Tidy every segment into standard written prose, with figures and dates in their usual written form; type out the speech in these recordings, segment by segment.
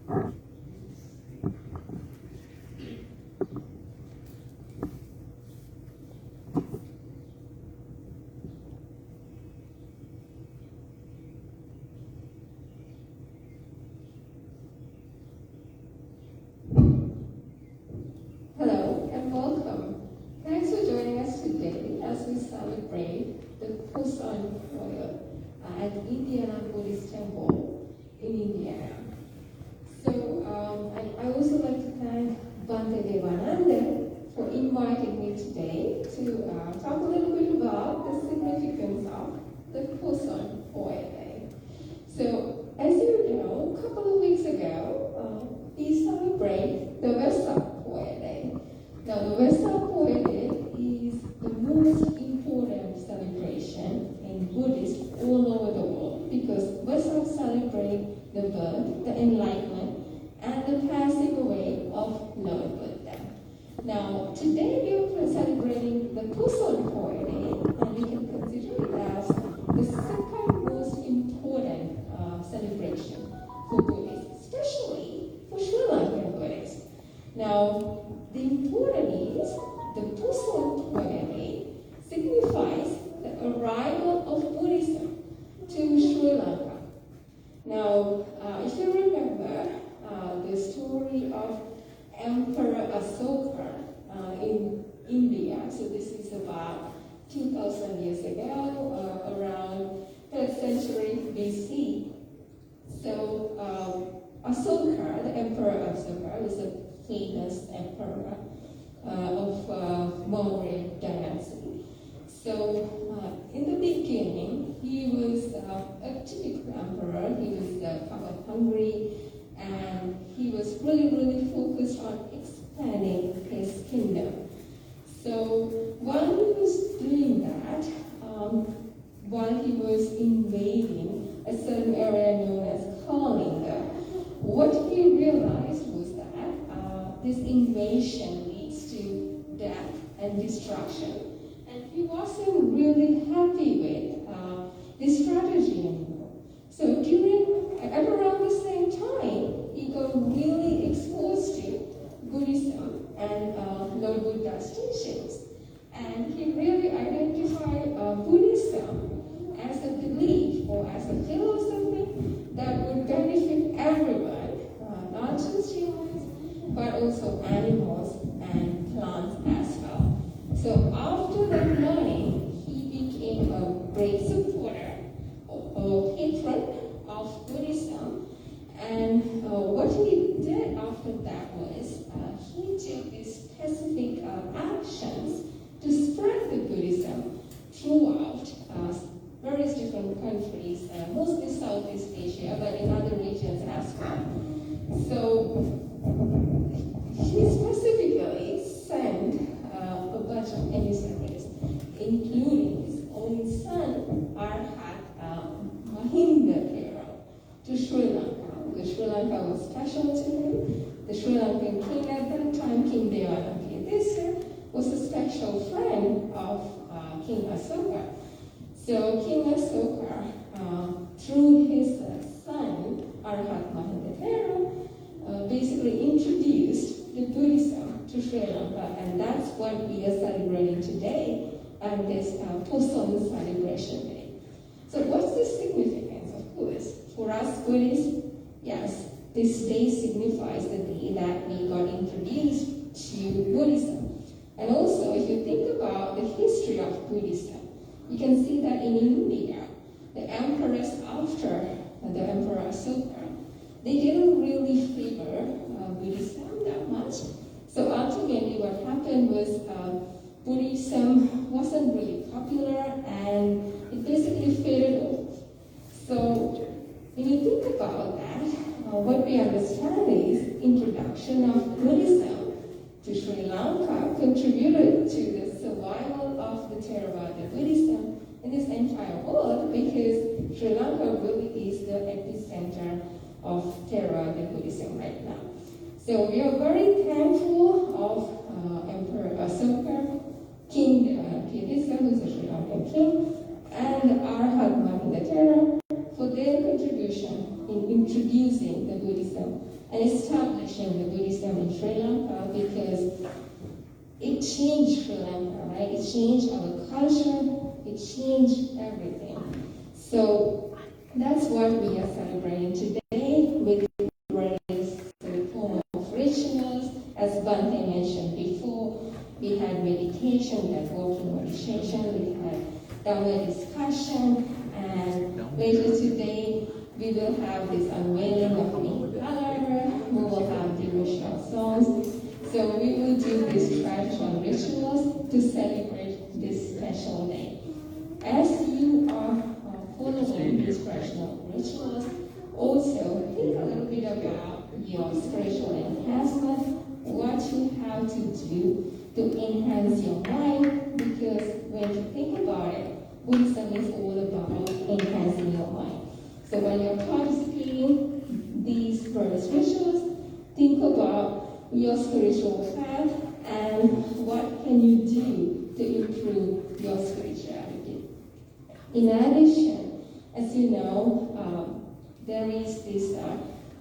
Hello and welcome. Thanks for joining us today as we celebrate the Poson Road at Indiana Buddhist Temple in Indiana. So I also like to thank Bhante Devananda for inviting me today to talk a little bit about the significance of the Poson Day. So as you know, a couple of weeks ago, we celebrate the Vesak Day. Now, the Vesak Day is the most important celebration in Buddhists all over the world because Vesak celebrates the birth, the enlightenment, and the passing away of Lord Buddha. Now, today we are celebrating the Poson Day, and we can consider it as the second most important celebration for Buddhists, especially for Sri Lankan Buddhists. Now, the important is the Poson Day signifies the arrival of Buddhism to Sri Lanka. Now, if you remember the story of Emperor Asoka in India, so this is about 2,000 years ago, around 3rd century BC. So Asoka, the Emperor Asoka, was a famous emperor of Maurya dynasty. So in the beginning, he was a typical emperor. He was power hungry, and he was really focused on expanding his kingdom. So while he was doing that, while he was invading a certain area known as Kalinga, what he realized was that this invasion leads to death and destruction. And he wasn't really happy with this strategy anymore. So at around the same time, he got really exposed to Buddhism and Lord Buddha's teachings. And he really identified Buddhism as a belief or as a philosophy that would benefit everyone, not just humans, but also animals and plants as well. So after that learning, he became a great supporter or patron of Buddhism. And what he did after that was he took these specific actions to spread the Buddhism throughout various different countries, mostly Southeast Asia, but in other regions as well. So he specifically sent a bunch of emissaries, including his own son, Arahath Mahinda Thero, to Sri Lanka. Because Sri Lanka was special to him. The Sri Lankan king at that time, King Devananda, was a special friend of King Asoka. So King Asoka, through his son, Arahath Mahinda Thero, basically introduced the Buddhism to Sri Lanka, and that's what we are celebrating today at this Poson celebration day. So what's the significance of Buddhists? For us Buddhists, yes, this day signifies the day that we got introduced to Buddhism. And also, if you think about the history of Buddhism, you can see that in India, the emperors after the Emperor Asoka, they didn't really favor Buddhism that much. So ultimately what happened was Buddhism wasn't really popular and it basically faded off. So when you think about that, what we understand is introduction of Buddhism to Sri Lanka contributed to the survival of the Theravada Buddhism in this entire world because Sri Lanka really is the epicenter of Theravada Buddhism right now. So we are very thankful of Emperor Asoka, King Pirisa, who's a Sri Lankan king, and Arahath Mahinda Thero for their contribution in introducing the Buddhism and and establishing the Buddhism in Sri Lanka because it changed Sri Lanka, right? It changed our culture, it changed everything. So that's what we are celebrating today with various form of rituals. As Bhante mentioned before, we had meditation, we had walking meditation, we had Dhamma discussion, and later today we will have this unveiling of Mihintale, we will have devotional songs. So we will do these traditional rituals to celebrate this special day. As you are following these traditional rituals, also think a little bit about your spiritual enhancement, what you have to do to enhance your mind, because when you think about it, Buddhism is all about enhancing your mind. So when you're participating these various rituals, think about your spiritual path and what can you do to improve your spirituality. In addition, as you know, there is this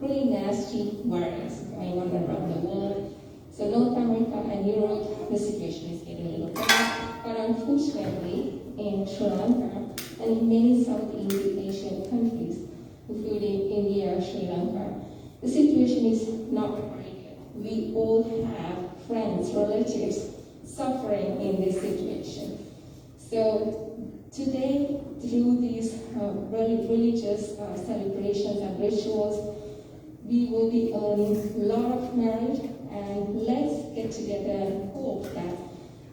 really nasty virus going on around the world. So North America and Europe, the situation is getting a little better, but unfortunately in Sri Lanka and in many Southeast Asian countries, including India, Sri Lanka, the situation is not very good. We all have friends, relatives suffering in this situation. So today, through these religious celebrations and rituals, we will be earning a lot of merit, and let's get together and hope that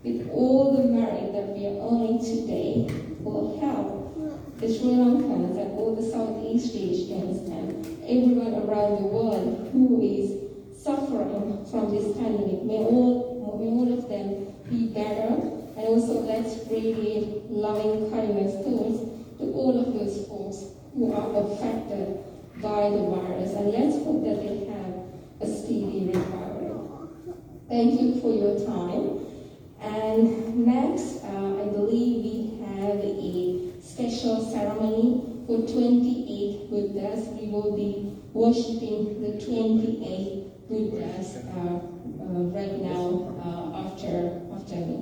with all the merit that we are earning today will help the Sri Lankans and all the Southeast Asians and everyone around the world who is suffering from this pandemic. May all of them be better, and also let's radiate loving kindness towards to all of those folks who are affected by the virus, and let's hope that they have a speedy recovery. Thank you for your time. And next, I believe we have a special ceremony for 28 Buddhas. We will be worshipping the 28 Buddhas right now after me.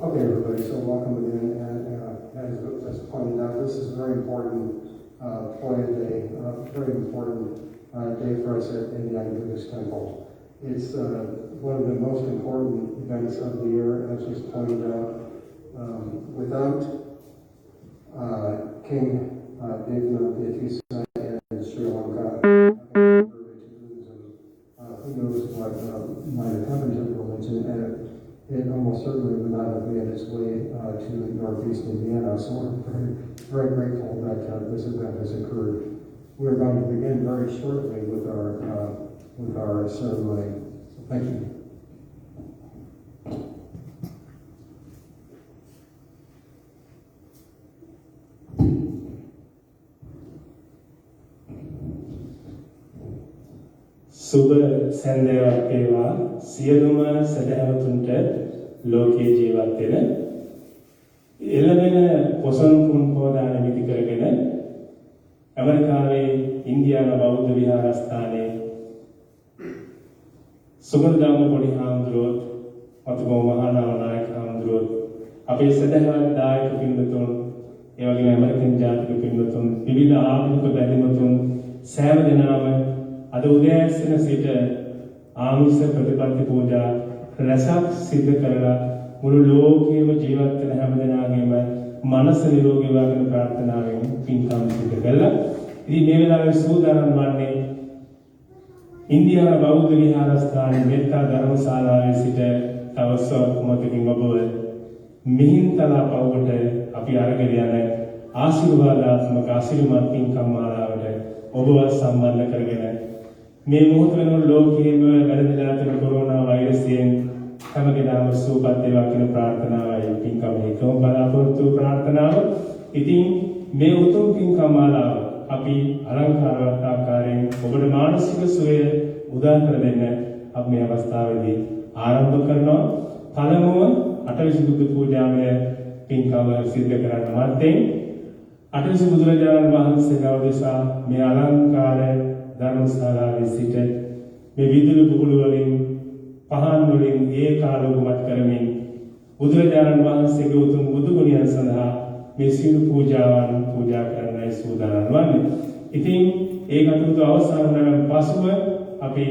Okay, everybody, so welcome again, and as pointed out, this is a very important Poya Day, very important day for us at the Buddhist Temple. It's one of the most important events of the year, as was pointed out. Without King Devananda in Sri Lanka, who knows what might have happened to the religion, and it almost certainly would not have made its way to northeast Indiana. So we're very, very grateful that this event has occurred. We're going to begin very shortly with our ceremony. So thank you. සුබ සැන්දෑවක් වේවා සියලුම සදහැවතුන්ට ලෝකයේ ජීවත් වෙන එළවෙන පොසොන් කුන් පෝදා නිමිති කරගෙන ඇමරිකාවේ ඉන්දියානු බෞද්ධ විහාරස්ථානයේ සුගතදාම පොඩි හාමුදුරුවෝ අතුගම මහානාම නායක හාමුදුරුවෝ අපේ සදහැවත් දායක පින්වතුන් ඒ වගේම ඇමරිකන් ජාතික පින්වතුන් විවිධ ආගමික බැඳුමුතුන් සෑම දෙනාම අද උදෑසන සිට ආමිෂ ප්‍රතිපත්ති පූජා රසක් සිද්ධ කරලා මුළු ලෝකයේම ජීවත් වෙන හැම දෙනාගේම මනස නිරෝගී වේගෙන ප්‍රාර්ථනාවෙන් පින්කම් සිදු කළා. ඉතින් මේ වෙලාවේ සූදානම් වන්නේ ඉන්දියානු බෞද්ධ විහාරස්ථානයේ මෙත්තා ධර්මශාලාවේ සිට තවස්ව කුමකින් ඔබව මිහින්තලා පවුවට අපි අරගෙන යන ආශිර්වාදාත්මක ආශිර්වාද පින්කම් මාලාවට ඔබව සම්බන්ධ කරගෙන මේ මොහොත වෙනකොට ලෝකයේම වැළඳලා තියෙන කොරෝනා වෛරසයෙන් හැමදෙනාම සුවපත් වේවා කියන ප්‍රාර්ථනාවයි පින්කම හේතුව බලාපොරොත්තු ප්‍රාර්ථනාව. ඉතින් මේ උතුම් පින්කම් මාලාව අපි අලංකාරවත් ආකාරයෙන් ඔබට මානසික සුවය උදා කර දෙන්න අප මේ අවස්ථාවේදී ආරම්භ කරනවා. පළමුව අටවිසි බුදු පූජාමය පින්කම සිද්ධ කරන්න මත්තෙන් අටවිසි බුදුරජාණන් වහන්සේලා උදෙසා මේ අලංකාර ධර්මශාලාවේ සිට මේ විදුලි බුබුළු වලින් පහන් වලින් ඒකාලෝකමත් කරමින් බුදුරජාණන් වහන්සේගේ උතුම් බුදු ගුණයන් සඳහා මේ සියලු පූජාවන් පූජා කරන්නයි සූදානම් වන්නේ. ඉතින් ඒ කටයුතු අවසන් වන පසුව අපි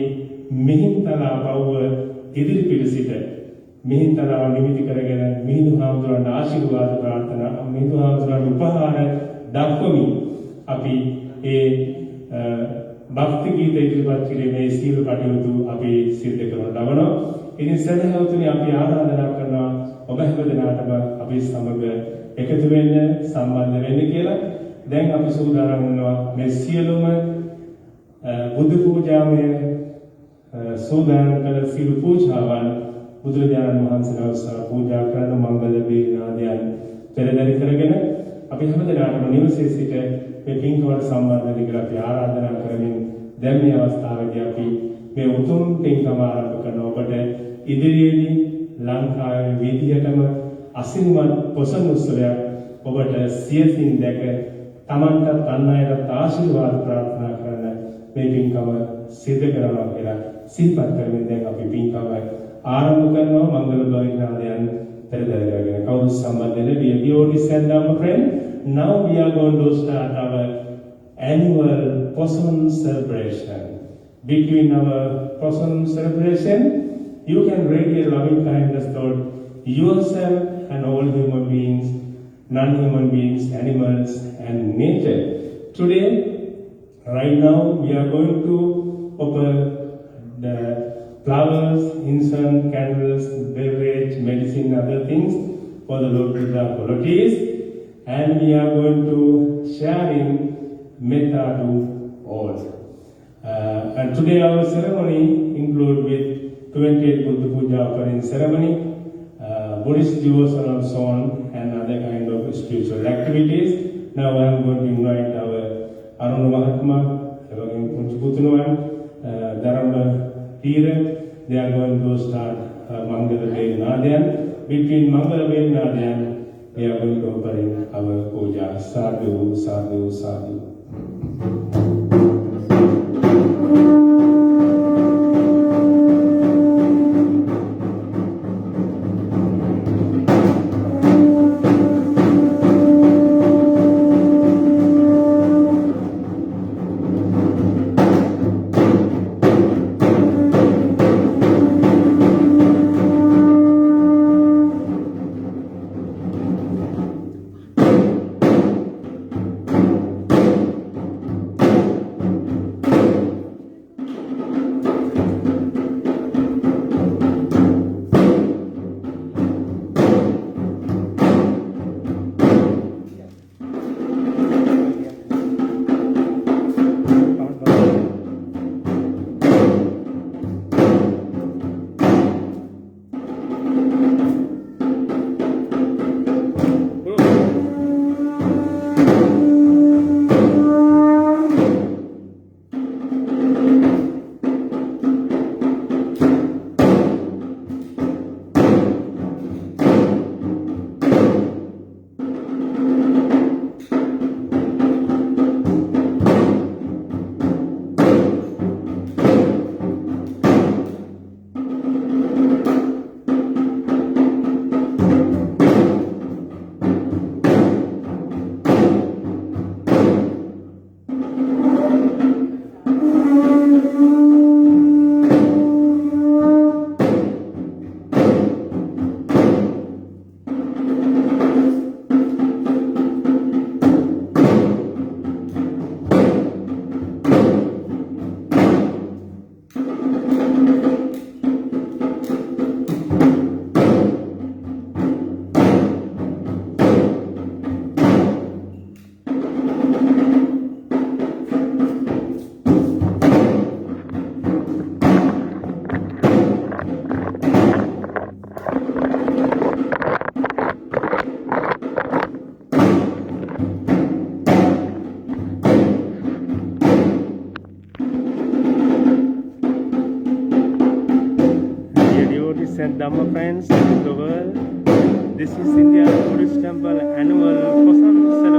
මිහින්තලා පවුව ඉදිරි පිට සිට මිහින්තලාව නිමිති කරගෙන මිහිඳු හාමුදුරන්ට ආශිර්වාද ප්‍රාර්ථනා මිහිඳු හාමුදුරන්ට උපහාර දක්වමින් අපි ඒ භක්ති ගීත ඉදිරිපත් කිරීමේ සීල කටයුතු අපි සිදු කරන ලබනවා. ඉතින් සදහවතුනි අපි ආරාධනා කරනවා ඔබ හැම දිනකටම අපි සමග එකතු වෙන්න සම්බන්ධ වෙන්න කියලා. දැන් අපි සූදානම් වෙනවා මේ සියලුම බුදු පූජාමය සූදානම් කළ සියලු පූජාවන් බුදුරජාණන් වහන්සේලා උසා පූජා කරන මංගල වේනාදයන් පෙරදරි කරගෙන අපි හැම දිනකටම නිවසේ සිට මේ පින්කමට සම්බන්ධ වෙන්න කියලා අපි ආරාධනා කරමින් දැන් මේ අවස්ථාවේදී අපි මේ උතුම් පින්කම ආරම්භ කරන ඔබට ඉදිරියේදී ලංකාවේ විදියටම අසිරිමත් පොසොන් උත්සවයක් ඔබට සියසින් දැක තමන්ටත් අන් අයටත් ආශිර්වාද ප්‍රාර්ථනා කරන මේ පින්කම සිදු කරනවා කියලා සිහිපත් කරමින් දැන් අපි පින්කම ආරම්භ කරනවා මංගල භාවිනාදයන් පෙරදරි කරගෙන කවුරු සම්බන්ධ වෙන්නේ we already sent down a friend. Now we are going to start our annual Poson celebration. Between our Poson celebration, you can radiate loving kindness toward yourself and all human beings, non-human beings, animals, and nature. Today, right now, we are going to offer the flowers, incense, candles, beverage, medicine, other things for the Lord Buddha devotees, and we are going to sharing metta to all. And today our ceremony include with 28 Buddha Puja offering ceremony, Buddhist devotional song, and other kind of spiritual activities. Now I am going to invite our Anuradhapura, Thero. They are going to start Mangala Devananda. Between Mangala Devananda, we are going to open our puja. Sadhu, sadhu, sadhu. and Dhamma friends of the world. This is India Buddhist Temple annual Poson celebration.